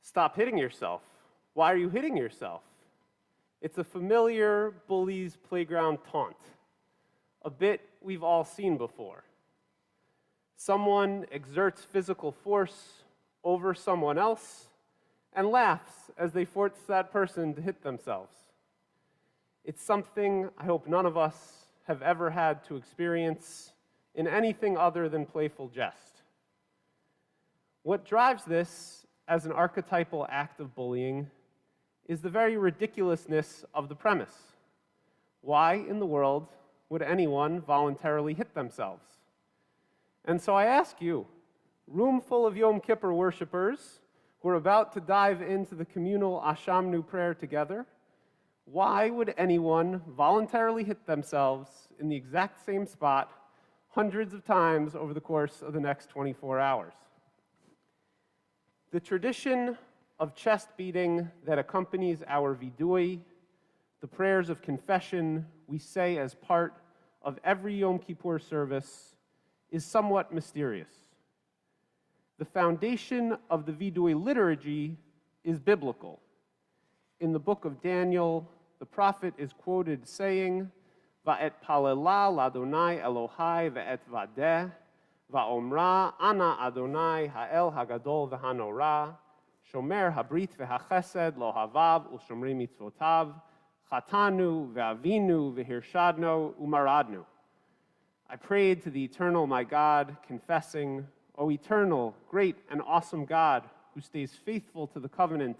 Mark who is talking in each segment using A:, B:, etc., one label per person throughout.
A: Stop hitting yourself. Why are you hitting yourself? It's a familiar bully's playground taunt, a bit we've all seen before. Someone exerts physical force over someone else and laughs as they force that person to hit themselves. It's something I hope none of us have ever had to experience in anything other than playful jest. What drives this as an archetypal act of bullying is the very ridiculousness of the premise. Why in the world would anyone voluntarily hit themselves? And so I ask you, room full of Yom Kippur worshipers who are about to dive into the communal Ashamnu prayer together, why would anyone voluntarily hit themselves in the exact same spot hundreds of times over the course of the next 24 hours? The tradition of chest beating that accompanies our vidui, the prayers of confession we say as part of every Yom Kippur service, is somewhat mysterious. The foundation of the vidui liturgy is biblical. In the book of Daniel, the prophet is quoted saying, "Va'et palela l'Adonai Elohai ve'et vadeh, va'omra ana Adonai ha'el hagadol v'hanorah, shomer habrit ve'hachesed lo havav u'shomrei mitzvotav, chatanu ve'avinu ve'hirshadno umaradnu." I prayed to the eternal my God, confessing, "O eternal, great, and awesome God, who stays faithful to the covenant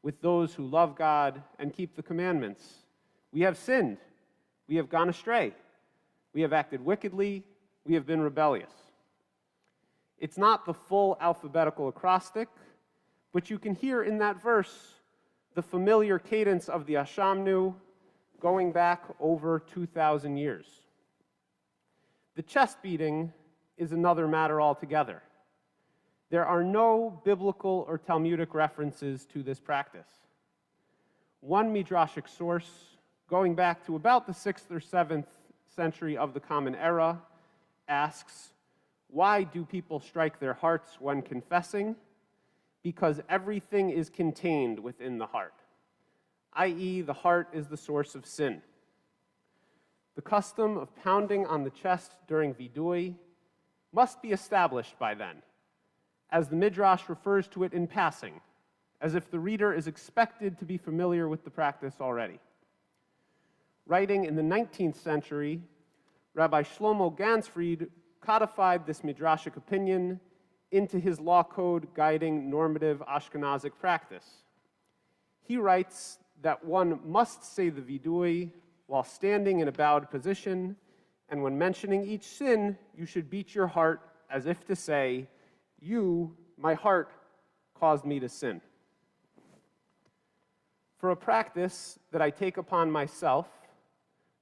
A: with those who love God and keep the commandments. We have sinned. We have gone astray. We have acted wickedly. We have been rebellious." It's not the full alphabetical acrostic, but you can hear in that verse the familiar cadence of the Ashamnu going back over 2,000 years. The chest beating is another matter altogether. There are no biblical or Talmudic references to this practice. One midrashic source, going back to about the 6th or 7th century of the Common Era, asks, why do people strike their hearts when confessing? Because everything is contained within the heart, i.e., the heart is the source of sin. The custom of pounding on the chest during vidui must be established by then, as the Midrash refers to it in passing, as if the reader is expected to be familiar with the practice already. Writing in the 19th century, Rabbi Shlomo Gansfried codified this Midrashic opinion into his law code guiding normative Ashkenazic practice. He writes that one must say the vidui while standing in a bowed position, and when mentioning each sin, you should beat your heart as if to say, "You, my heart, caused me to sin." For a practice that I take upon myself,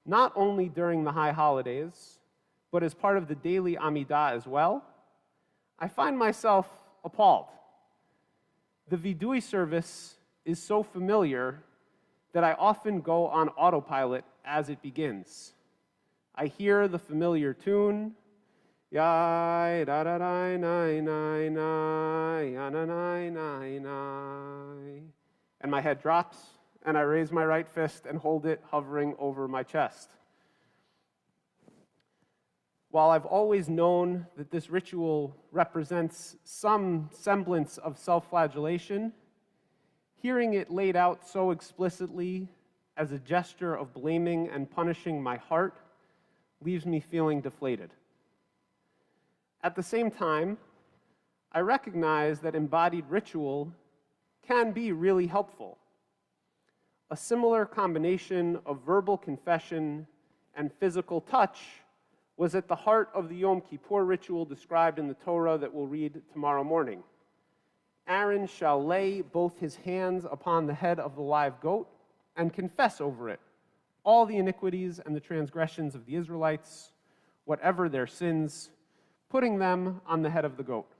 A: not only during the high holidays, but as part of the daily Amidah as well, I find myself appalled. The vidui service is so familiar that I often go on autopilot as it begins. I hear the familiar tune, Yai da da da nai nai nai, ya na nai nai nai, and my head drops, and I raise my right fist and hold it hovering over my chest. While I've always known that this ritual represents some semblance of self-flagellation, hearing it laid out so explicitly as a gesture of blaming and punishing my heart leaves me feeling deflated. At the same time, I recognize that embodied ritual can be really helpful. A similar combination of verbal confession and physical touch was at the heart of the Yom Kippur ritual described in the Torah that we'll read tomorrow morning. Aaron shall lay both his hands upon the head of the live goat and confess over it all the iniquities and the transgressions of the Israelites, whatever their sins, putting them on the head of the goat.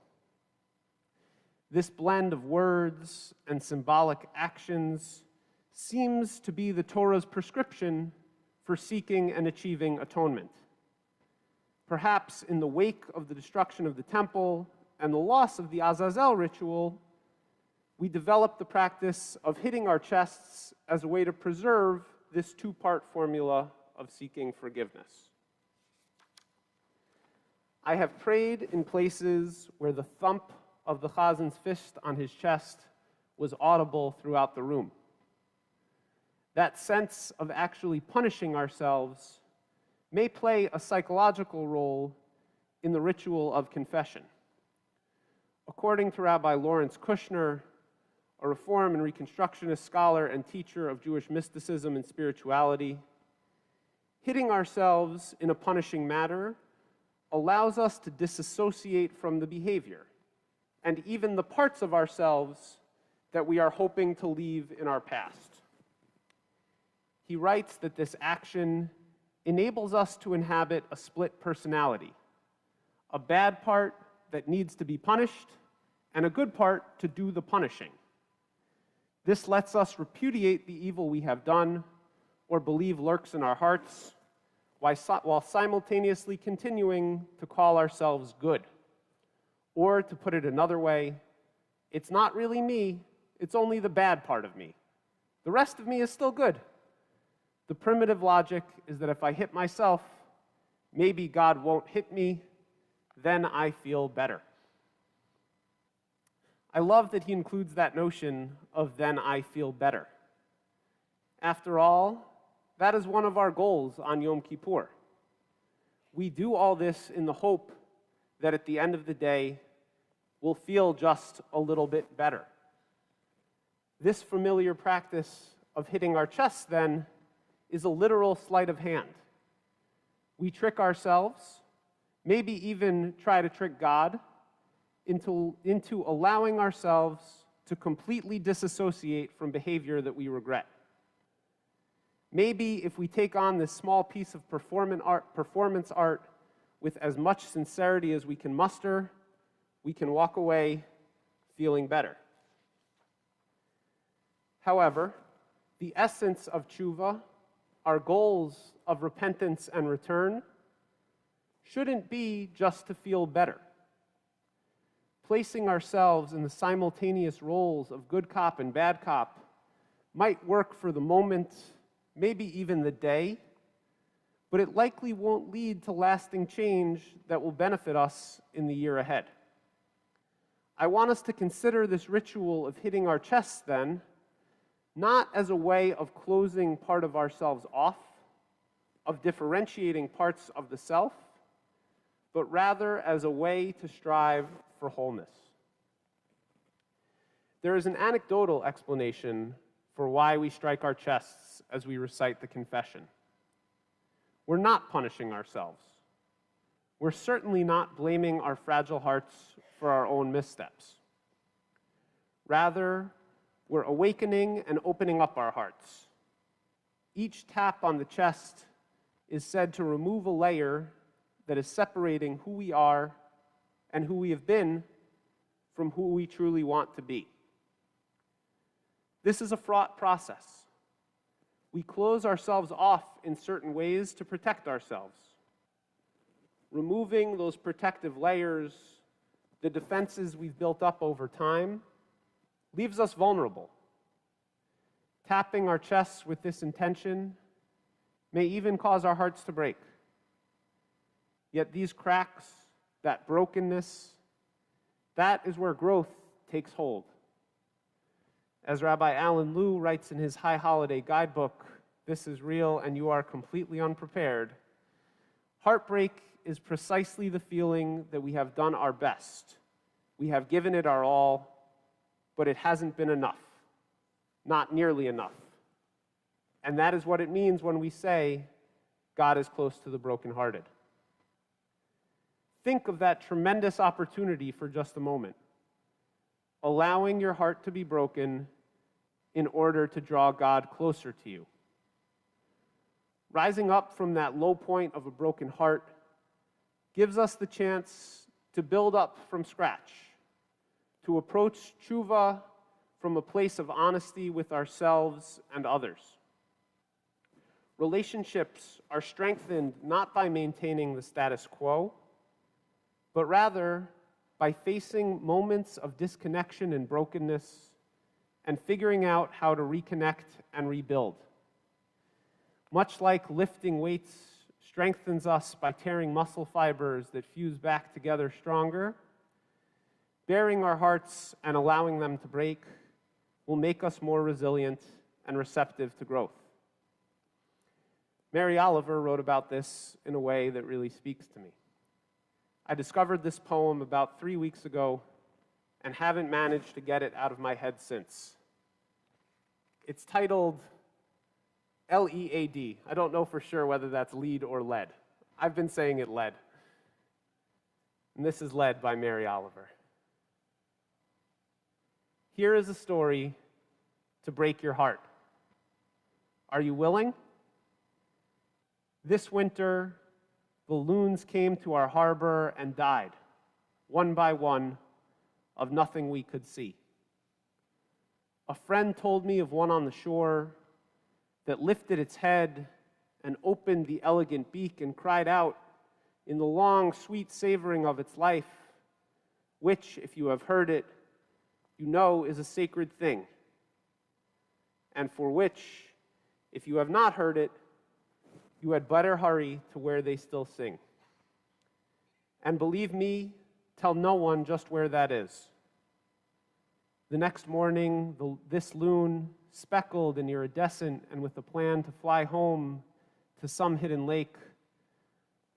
A: This blend of words and symbolic actions seems to be the Torah's prescription for seeking and achieving atonement. Perhaps in the wake of the destruction of the temple and the loss of the Azazel ritual, we developed the practice of hitting our chests as a way to preserve this two-part formula of seeking forgiveness. I have prayed in places where the thump of the Chazin's fist on his chest was audible throughout the room. That sense of actually punishing ourselves may play a psychological role in the ritual of confession. According to Rabbi Lawrence Kushner, a Reform and Reconstructionist scholar and teacher of Jewish mysticism and spirituality, hitting ourselves in a punishing manner allows us to disassociate from the behavior and even the parts of ourselves that we are hoping to leave in our past. He writes that this action enables us to inhabit a split personality, a bad part that needs to be punished and a good part to do the punishing. This lets us repudiate the evil we have done or believe lurks in our hearts, while simultaneously continuing to call ourselves good. Or, to put it another way, it's not really me, it's only the bad part of me. The rest of me is still good. The primitive logic is that if I hit myself, maybe God won't hit me, then I feel better. I love that he includes that notion of then I feel better. After all, that is one of our goals on Yom Kippur. We do all this in the hope that at the end of the day, we'll feel just a little bit better. This familiar practice of hitting our chests, then, is a literal sleight of hand. We trick ourselves, maybe even try to trick God, into allowing ourselves to completely disassociate from behavior that we regret. Maybe if we take on this small piece of performance art with as much sincerity as we can muster, we can walk away feeling better. However, the essence of tshuva, our goals of repentance and return, shouldn't be just to feel better. Placing ourselves in the simultaneous roles of good cop and bad cop might work for the moment, maybe even the day, but it likely won't lead to lasting change that will benefit us in the year ahead. I want us to consider this ritual of hitting our chests, then, not as a way of closing part of ourselves off, of differentiating parts of the self, but rather as a way to strive for wholeness. There is an anecdotal explanation for why we strike our chests as we recite the confession. We're not punishing ourselves. We're certainly not blaming our fragile hearts for our own missteps. Rather, we're awakening and opening up our hearts. Each tap on the chest is said to remove a layer that is separating who we are and who we have been from who we truly want to be. This is a fraught process. We close ourselves off in certain ways to protect ourselves. Removing those protective layers, the defenses we've built up over time, leaves us vulnerable. Tapping our chests with this intention may even cause our hearts to break. Yet these cracks, that brokenness, that is where growth takes hold. As Rabbi Alan Liu writes in his High Holiday Guidebook, "This is real and you are completely unprepared," heartbreak is precisely the feeling that we have done our best. We have given it our all, but it hasn't been enough, not nearly enough. And that is what it means when we say, God is close to the brokenhearted. Think of that tremendous opportunity for just a moment. Allowing your heart to be broken in order to draw God closer to you. Rising up from that low point of a broken heart gives us the chance to build up from scratch, to approach tshuva from a place of honesty with ourselves and others. Relationships are strengthened not by maintaining the status quo, but rather by facing moments of disconnection and brokenness and figuring out how to reconnect and rebuild. Much like lifting weights strengthens us by tearing muscle fibers that fuse back together stronger, baring our hearts and allowing them to break will make us more resilient and receptive to growth. Mary Oliver wrote about this in a way that really speaks to me. I discovered this poem about 3 weeks ago and haven't managed to get it out of my head since. It's titled L-E-A-D. I don't know for sure whether that's lead or lead. I've been saying it led. And this is led by Mary Oliver. Here is a story to break your heart. Are you willing? This winter, the loons came to our harbor and died, one by one, of nothing we could see. A friend told me of one on the shore that lifted its head and opened the elegant beak and cried out in the long, sweet savoring of its life, which, if you have heard it, you know is a sacred thing, and for which, if you have not heard it, you had better hurry to where they still sing. And believe me, tell no one just where that is. The next morning, this loon, speckled and iridescent and with a plan to fly home to some hidden lake,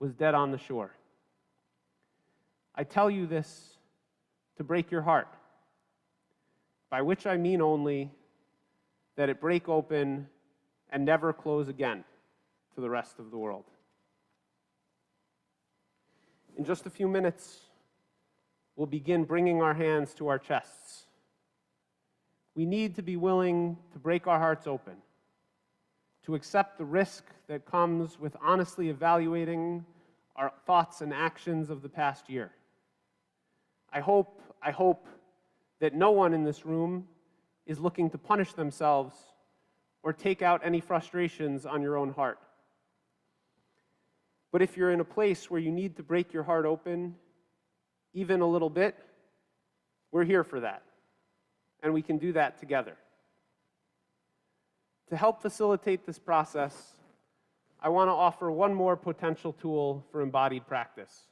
A: was dead on the shore. I tell you this to break your heart, by which I mean only that it break open and never close again to the rest of the world. In just a few minutes, we'll begin bringing our hands to our chests. We need to be willing to break our hearts open, to accept the risk that comes with honestly evaluating our thoughts and actions of the past year. I hope that no one in this room is looking to punish themselves or take out any frustrations on your own heart. But if you're in a place where you need to break your heart open, even a little bit, we're here for that. And we can do that together. To help facilitate this process, I want to offer one more potential tool for embodied practice.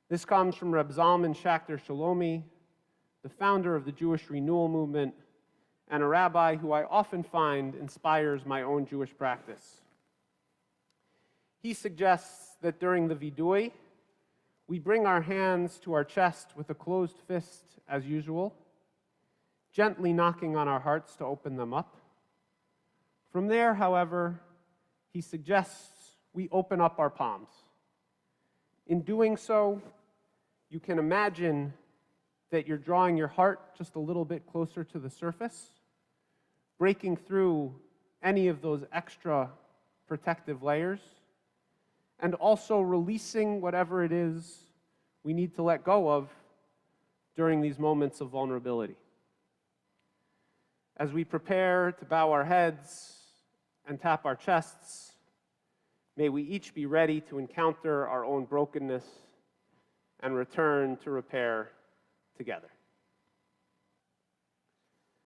A: This comes from Reb Zalman Schachter Shalomi, the founder of the Jewish Renewal Movement, and a rabbi who I often find inspires my own Jewish practice. He suggests that during the vidui, we bring our hands to our chest with a closed fist as usual, gently knocking on our hearts to open them up. From there, however, he suggests we open up our palms. In doing so, you can imagine that you're drawing your heart just a little bit closer to the surface, breaking through any of those extra protective layers, and also releasing whatever it is we need to let go of during these moments of vulnerability. As we prepare to bow our heads and tap our chests, may we each be ready to encounter our own brokenness and return to repair together.